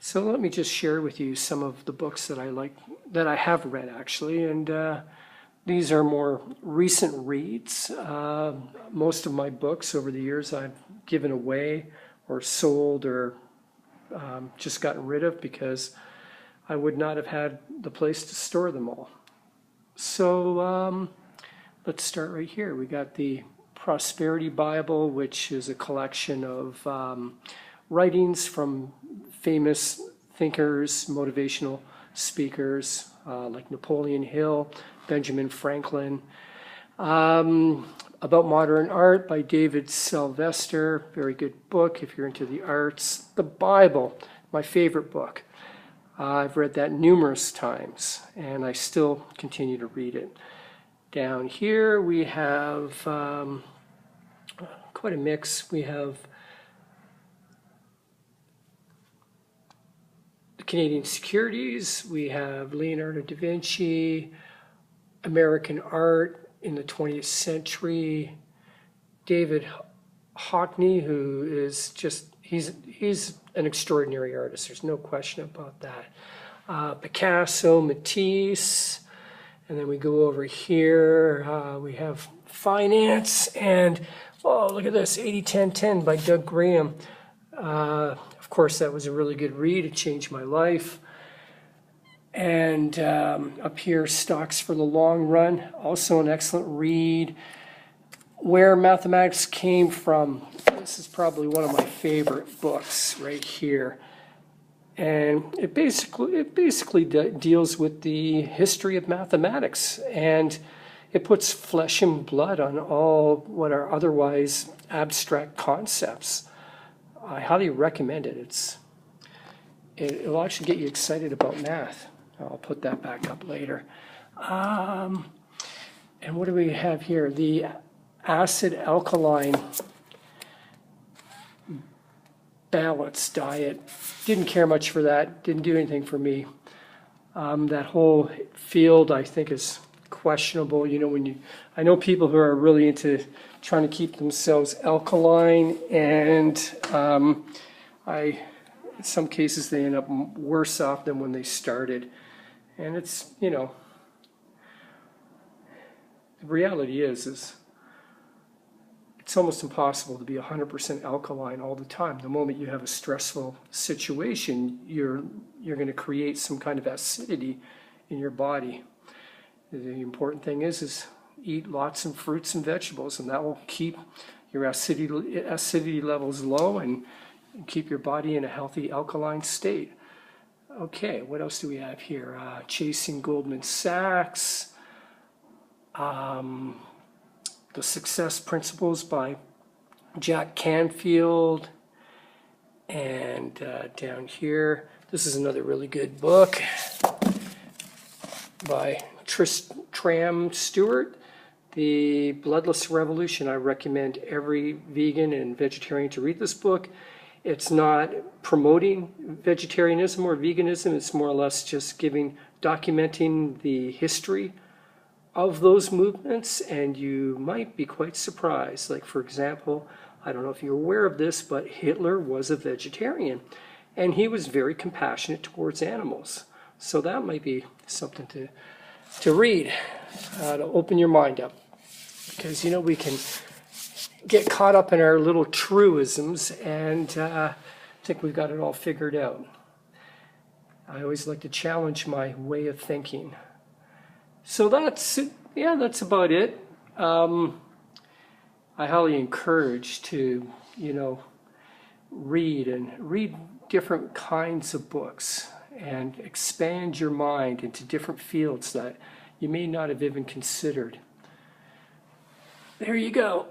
So let me just share with you some of the books that I like, that I have read actually, and these are more recent reads. Most of my books over the years I've given away or sold or just gotten rid of because I would not have had the place to store them all. So let's start right here. We got the Prosperity Bible, which is a collection of writings from famous thinkers, motivational speakers like Napoleon Hill, Benjamin Franklin. About Modern Art by David Sylvester, very good book if you're into the arts. The Bible, my favorite book. I've read that numerous times and I still continue to read it. Down here we have quite a mix. We have the Canadian Securities, we have Leonardo da Vinci, American Art in the 20th Century, David Hockney, who is just, he's an extraordinary artist, there's no question about that. Picasso, Matisse, and then we go over here, we have finance, and oh, look at this, 80-10-10 by Doug Graham. Of course, that was a really good read. It changed my life. And up here, Stocks for the Long Run, also an excellent read. Where Mathematics Came From. This is probably one of my favorite books right here. And it basically deals with the history of mathematics, and it puts flesh and blood on all what are otherwise abstract concepts. I highly recommend it. It'll actually get you excited about math. I'll put that back up later. And what do we have here? The Acid Alkaline Balance Diet. Didn't care much for that. Didn't do anything for me. That whole field, I think, is questionable. You know, I know people who are really into trying to keep themselves alkaline, and in some cases they end up worse off than when they started. And it's, you know, the reality is it's almost impossible to be 100% alkaline all the time. The moment you have a stressful situation, you're going to create some kind of acidity in your body. The important thing is eat lots of fruits and vegetables, and that will keep your acidity levels low and keep your body in a healthy alkaline state. Okay, what else do we have here? Chasing Goldman Sachs, The Success Principles by Jack Canfield, and down here, this is another really good book by Tristram Stewart, The Bloodless Revolution. I recommend every vegan and vegetarian to read this book. It's not promoting vegetarianism or veganism. It's more or less just documenting the history of those movements, and you might be quite surprised. Like, for example, I don't know if you're aware of this, but Hitler was a vegetarian, and he was very compassionate towards animals. So that might be something to read, to open your mind up. Because, you know, we can get caught up in our little truisms and think we've got it all figured out. I always like to challenge my way of thinking. So that's about it. I highly encourage to, you know, read different kinds of books and expand your mind into different fields that you may not have even considered. There you go.